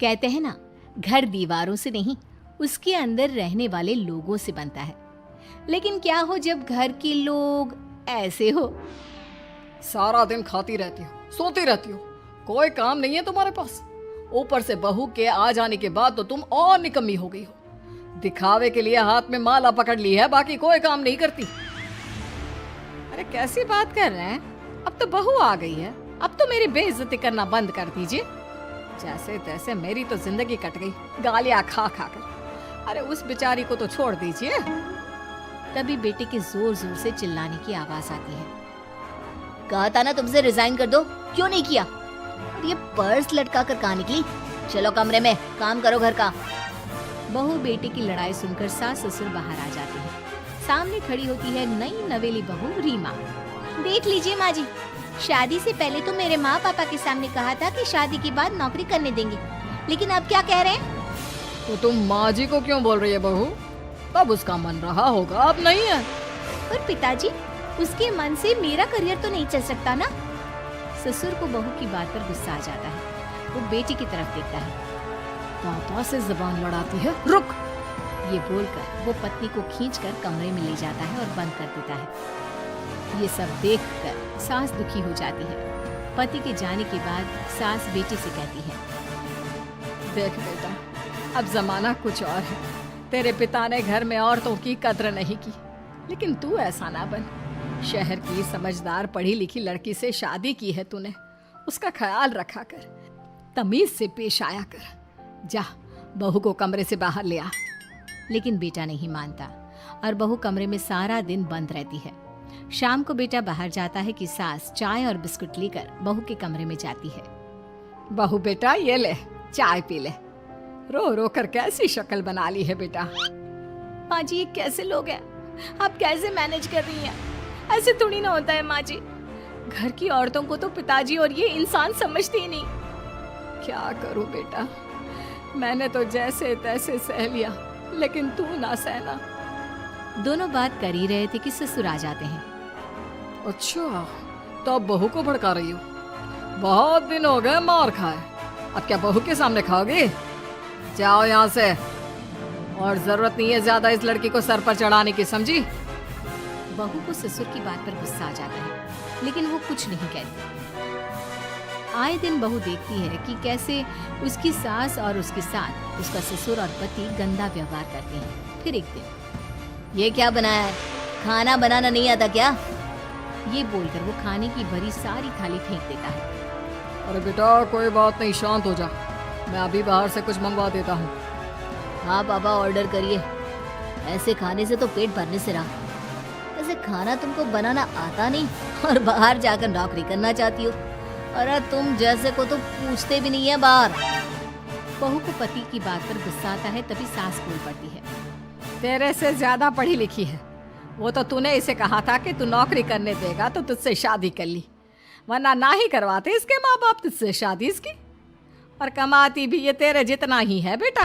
कहते हैं ना, घर दीवारों से नहीं, उसके अंदर रहने वाले लोगों से बनता है। लेकिन क्या हो जब घर के लोग ऐसे हो? सारा दिन खाती रहती हो, सोती रहती हो, कोई काम नहीं है तुम्हारे पास। ऊपर से बहू के आ जाने के बाद तो तुम और निकम्मी हो गई हो। दिखावे के लिए हाथ में माला पकड़ ली है, बाकी कोई काम नहीं करती। अरे कैसी बात कर रहे हैं? अब तो बहू आ गई है, अब तो मेरी बेइज्जती करना बंद कर दीजिए। जैसे तैसे मेरी तो जिंदगी कट गई, गालियां खा खा कर। अरे उस बेचारी को तो छोड़ दीजिए। तभी बेटे के जोर जोर से चिल्लाने की आवाज आती है। कहा था ना तुमसे रिजाइन कर दो, क्यों नहीं किया? और ये पर्स लटका कर कहाँ निकली? चलो कमरे में, काम करो घर का। बहू बेटे की लड़ाई सुनकर सास ससुर बाहर आ जाते हैं। सामने खड़ी होती है नई नवेली बहू रीमा। देख लीजिए माँ जी, शादी से पहले तो मेरे माँ पापा के सामने कहा था कि शादी के बाद नौकरी करने देंगे, लेकिन अब क्या कह रहे हैं? तो तुम माँ जी को क्यों बोल रही है बहू? तब उसका मन रहा होगा, अब नहीं है। पर पिताजी, उसके मन से मेरा करियर तो नहीं चल सकता ना। ससुर को बहू की बात पर गुस्सा आ जाता है। वो बेटी की तरफ देखता है। पापा से जबान लड़ाती है, रुक। ये बोलकर वो पत्नी को खींचकर कमरे में ले जाता है और बंद कर देता है। ये सब देखकर सास दुखी हो जाती है। पति के जाने के बाद सास बेटी से कहती है, देख बेटा, अब जमाना कुछ और है। तेरे पिता ने घर में औरतों की कद्र नहीं की, लेकिन तू ऐसा ना बन। शहर की समझदार पढ़ी लिखी लड़की से शादी की है तूने, उसका ख्याल रखा कर, तमीज से पेश आया कर। जा, बहू को कमरे से बाहर ले आ। लेकिन बेटा नहीं मानता और बहू कमरे में सारा दिन बंद रहती है। शाम को बेटा बाहर जाता है कि सास चाय और बिस्कुट लेकर बहू के कमरे में जाती है। बहू बेटा ये ले, चाय पी ले। रो रो कर कैसी शक्ल बना ली है बेटा। माँ जी, ये कैसे लोग हैं? आप कैसे मैनेज कर रही हैं? ऐसे थोड़ी ना होता है माँ जी। घर की औरतों को तो पिताजी और ये इंसान समझते ही नहीं। क्या करूं बेटा, मैंने तो जैसे तैसे सह लिया, लेकिन तू ना सहना। दोनों बात कर ही रहे थे कि ससुर आ जाते हैं। अच्छा, तो अब बहू को भड़का रही हो? बहुत दिन हो गए मार खाए, अब क्या बहू के सामने खाओगे? जाओ यहाँ से, और जरूरत नहीं है ज्यादा इस लड़की को सर पर चढ़ाने की, समझी? बहू को ससुर की बात पर गुस्सा आ जाता है, लेकिन वो कुछ नहीं कहती। आए दिन बहू देखती है कि कैसे उसकी सास और उसके साथ उसका ससुर और पति गंदा व्यवहार करते हैं। फिर एक दिन, ये क्या बनाया है? खाना बनाना नहीं आता क्या? ये बोलकर वो खाने की भरी सारी थाली फेंक देता है। अरे बेटा कोई बात नहीं, शांत हो जा, मैं अभी बाहर से कुछ मंगवा देता हूँ। हाँ पापा, ऑर्डर करिए। ऐसे खाने से तो पेट भरने से रहा। ऐसे खाना तुमको बनाना आता नहीं और बाहर जाकर नौकरी करना चाहती हो। अरे तुम जैसे को तो पूछते भी नहीं है बाहर। बहू को पति की बात पर गुस्सा आता है, तभी सास बोल पड़ती है। तेरे से ज्यादा पढ़ी लिखी है, वो तो तूने इसे कहा था कि तू नौकरी करने देगा तो तुझसे शादी कर ली, वरना ना ही करवाते इसके माँ बाप तुझसे शादी इसकी। और कमाती भी ये तेरे जितना ही है बेटा।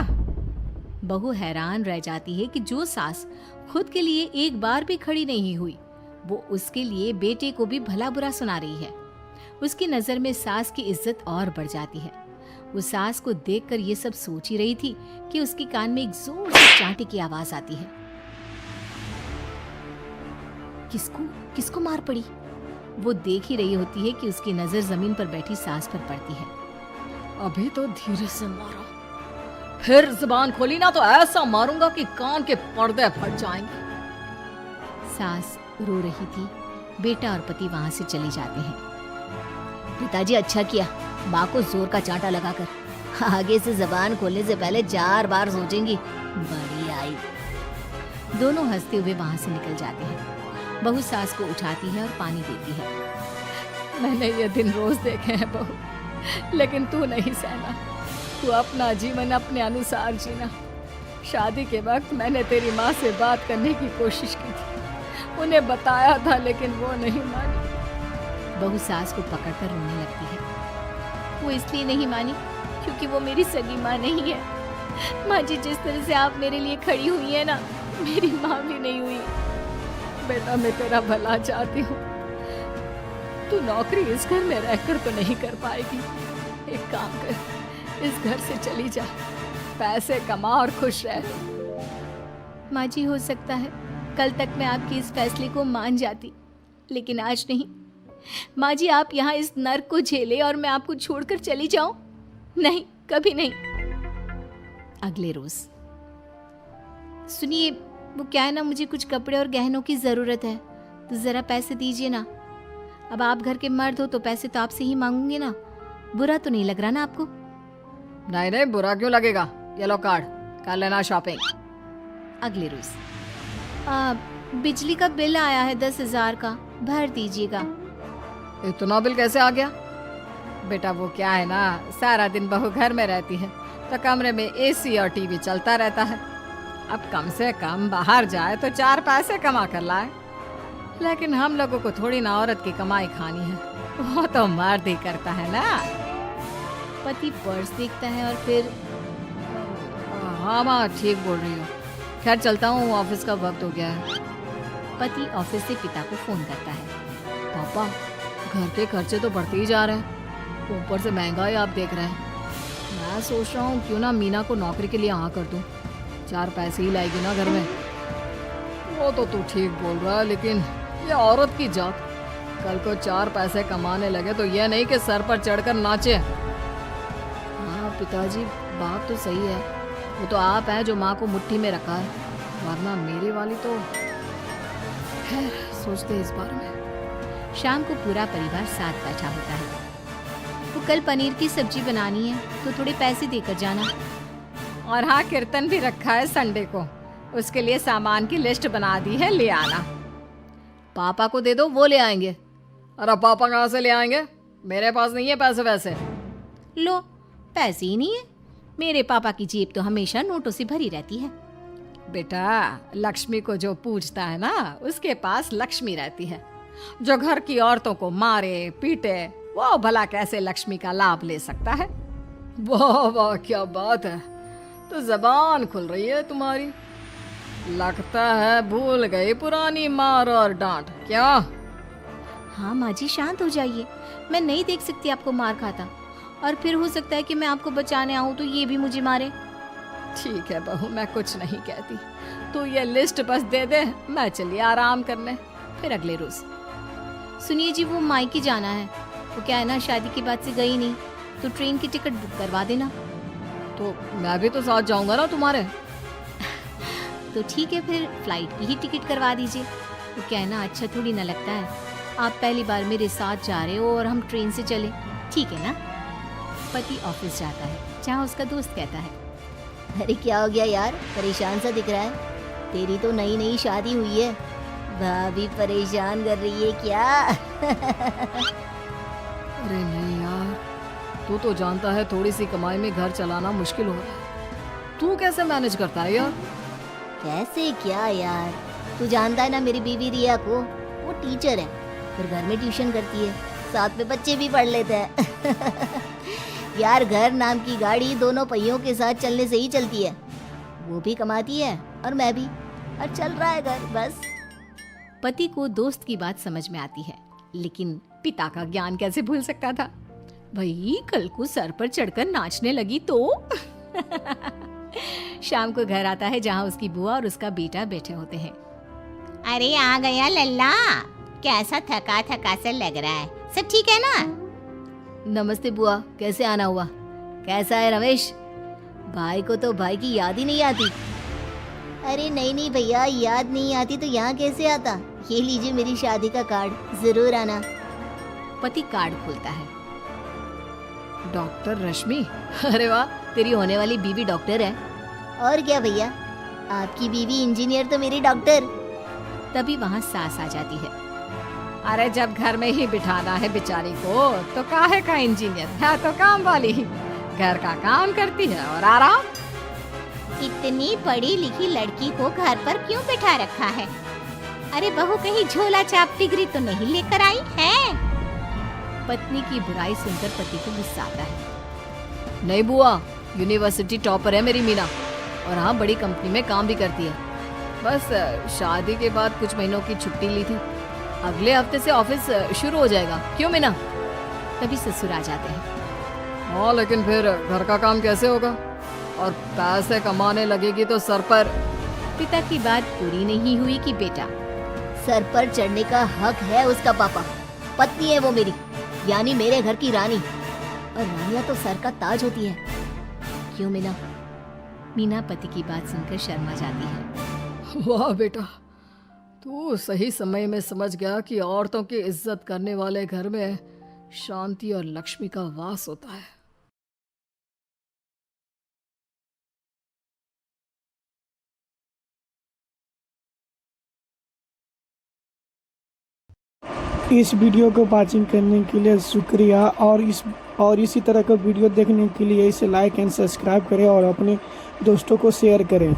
बहू हैरान रह जाती है कि जो सास खुद के लिए एक बार भी खड़ी नहीं हुई, वो उसके लिए बेटे को भी भला बुरा सुना रही है। उसकी नजर में सास की इज्जत और बढ़ जाती है। वो सास को देखकर ये सब सोच ही रही थी कि उसके कान में एक जोर से चांटे की आवाज आती है। किसको मार पड़ी? वो देख ही रही होती है कि उसकी नजर जमीन पर बैठी सास पर पड़ती है। अभी तो धीरे से मारा, फिर जुबान खोली ना तो ऐसा मारूंगा कि कान के पर्दे फट जाएंगे। सास रो रही थी। बेटा और पति वहां से चले जाते हैं। पिताजी अच्छा किया, माँ को जोर का चांटा लगाकर। आगे से जबान खोलने से पहले 4 बार सोचेंगी। बड़ी आई। दोनों हंसते हुए वहां से निकल जाते हैं। बहू सास को उठाती है और पानी देती है। मैंने ये दिन रोज देखे हैं बहू, लेकिन तू नहीं सहना। तू अपना जीवन अपने अनुसार जीना। शादी के वक्त मैंने तेरी माँ से बात करने की कोशिश की थी, उन्हें बताया था, लेकिन वो नहीं मानी। बहू सास को पकड़कर रोने लगती है। वो इसलिए नहीं मानी क्योंकि वो मेरी सगी माँ नहीं है। माँ जी, जिस तरह से आप मेरे लिए खड़ी हुई है ना, मेरी माँ भी नहीं हुई। बेटा मैं तेरा भला चाहती हूँ, तू नौकरी इस घर में रहकर तो नहीं कर पाएगी। एक काम कर, इस घर से चली जा, पैसे कमा और खुश रह। माँ जी, हो सकता है कल तक मैं आपके इस फैसले को मान जाती, लेकिन आज नहीं। माँ जी, आप यहाँ इस नर्क को झेले और मैं आपको छोड़कर चली जाऊं? नहीं, कभी नहीं। अगले रोज, सुनिए, वो क्या है ना, मुझे कुछ कपड़े और गहनों की जरूरत है, तो जरा पैसे दीजिए ना। अब आप घर के मर्द हो तो पैसे तो आपसे ही मांगूंगे ना, बुरा तो नहीं लग रहा ना आपको? नहीं नहीं, बुरा क्यों लगेगा, ये लो कार्ड, कर लेना शॉपिंग। अगले रोज, बिजली का बिल आया है 10,000 का, भर दीजिएगा। इतना बिल कैसे आ गया? बेटा वो क्या है ना, सारा दिन बहू घर में रहती है तो कमरे में एसी और टीवी चलता रहता है। अब कम से कम बाहर जाए तो 4 पैसे कमा कर लाए, लेकिन हम लोगों को थोड़ी ना औरत की कमाई खानी है, वो तो मर्द ही करता है ना। पति पर्स देखता है और फिर, हाँ माँ ठीक बोल रही हो, खैर चलता हूँ, ऑफिस का वक्त हो गया है। पति ऑफिस से पिता को फोन करता है। पापा, घर के खर्चे तो बढ़ते ही जा रहे हैं, ऊपर से महंगाई आप देख रहे हैं। मैं सोच रहा हूँ क्यों ना मीना को नौकरी के लिए हाँ कर दूँ, 4 पैसे ही लाएगी ना घर में। वो तो तू ठीक बोल रहा है, लेकिन ये औरत की जात, कल को 4 पैसे कमाने लगे तो ये नहीं कि सर पर चढ़कर नाचे। हाँ पिताजी, बात तो सही है, वो तो आप हैं जो माँ को मुट्ठी में रखा है, वरना मेरी वाली तो। खैर सोचते इस बारे में। शाम को पूरा परिवार साथ बैठा होता है। वो कल पनीर की सब्जी बनानी है तो थोड़े पैसे देकर जाना। और हाँ, कीर्तन भी रखा है संडे को, उसके लिए सामान की लिस्ट बना दी है, ले आना। पापा को दे दो, वो ले आएंगे। अरे पापा कहाँ से ले आएंगे, मेरे पास नहीं है पैसे वैसे। लो, पैसे ही नहीं है? मेरे पापा की जेब तो हमेशा नोटों से भरी रहती है। बेटा, लक्ष्मी को जो पूजता है ना, उसके पास लक्ष्मी रहती है। जो घर की औरतों को मारे पीटे, वो भला कैसे लक्ष्मी का लाभ ले सकता है? वाह वाह, क्या बात है, तो जबान खुल रही है तुम्हारी। लगता है भूल गई पुरानी मार और डांट, क्या? हाँ माँ जी, शांत हो जाइए, मैं नहीं देख सकती आपको मार खाता, और फिर हो सकता है कि मैं आपको बचाने आऊँ तो ये भी मुझे मारे। ठीक है बहू, मैं कुछ नहीं कहती, तू ये लिस्ट बस दे दे, मैं चलिए आराम करने। फिर अगले रोज, सुनिए जी, वो मायके जाना है, वो क्या है ना, शादी के बाद से गई नहीं, तो ट्रेन की टिकट बुक करवा देना। तो मैं भी तो साथ जाऊंगा ना तुम्हारे। तो ठीक है, फिर फ्लाइट की ही टिकट करवा दीजिए। वो क्या है ना, अच्छा थोड़ी ना लगता है, आप पहली बार मेरे साथ जा रहे हो और हम ट्रेन से चले, ठीक है ना? पति ऑफिस जाता है, जहाँ उसका दोस्त कहता है, अरे क्या हो गया यार, परेशान सा दिख रहा है, तेरी तो नई नई शादी हुई है, भाभी परेशान कर रही है क्या? अरे नहीं यार, तू तो जानता है थोड़ी सी कमाई में घर चलाना मुश्किल हो रहा है, तू कैसे मैनेज करता है यार? कैसे क्या यार, तू जानता है ना मेरी बीवी रिया को, वो टीचर है, फिर घर में ट्यूशन करती है, साथ में बच्चे भी पढ़ लेते हैं। यार घर नाम की गाड़ी दोनों पहियों के साथ चलने से ही चलती है, वो भी कमाती है और मैं भी, और चल रहा है घर बस। पति को दोस्त की बात समझ में आती है, लेकिन पिता का ज्ञान कैसे भूल सकता था? भाई कल को सर पर चढ़कर नाचने लगी तो। शाम को घर आता है, जहाँ उसकी बुआ और उसका बेटा बैठे होते हैं। अरे आ गया लल्ला, कैसा थका थका सा लग रहा है, सब ठीक है ना? नमस्ते बुआ, कैसे आना हुआ? कैसा है रमेश? भाई को तो भाई की याद ही नहीं आती। अरे नहीं नहीं भैया, याद नहीं आती तो यहाँ कैसे आता? ये लीजिए मेरी शादी का कार्ड, जरूर आना। पति कार्ड खोलता है। डॉक्टर रश्मि, अरे वाह, तेरी होने वाली बीवी डॉक्टर है। और क्या भैया, आपकी बीवी इंजीनियर तो मेरी डॉक्टर। तभी वहाँ सास आ जाती है। अरे जब घर में ही बिठाना है बेचारी को, तो काहे का इंजीनियर है, तो काम वाली ही, घर का काम करती है और आराम। इतनी पढ़ी लिखी लड़की को घर पर क्यों बिठा रखा है? अरे बहू कहीं झोला छाप डिग्री तो नहीं लेकर आई है? पत्नी की बुराई सुनकर पति को गुस्सा आता है। नहीं बुआ, यूनिवर्सिटी टॉपर है मेरी मीना, और हाँ बड़ी कंपनी में काम भी करती है। बस शादी के बाद कुछ महीनों की छुट्टी ली थी, अगले हफ्ते से ऑफिस शुरू हो जाएगा। क्यों मीना? तभी ससुर आ जाते हैं। हाँ, लेकिन फिर घर का काम कैसे होगा? और पैसे कमाने लगेगी तो सर पर। पिता की बात पूरी नहीं हुई कि बेटा, सर पर चढ़ने का हक है उसका पापा। पत्नी है वो मेरी, यानी मेरे घर की रानी। और रानियां तो सर का ताज होती है। क्यों मीना? मीना पति की बात सुनकर शर्मा जाती है। वाह बेटा, तू सही समय में समझ गया कि औरतों की इज्जत करने वाले घर में शांति और लक्ष्मी का वास होता है। इस वीडियो को वॉचिंग करने के लिए शुक्रिया। और इसी तरह का वीडियो देखने के लिए इसे लाइक एंड सब्सक्राइब करें और अपने दोस्तों को शेयर करें।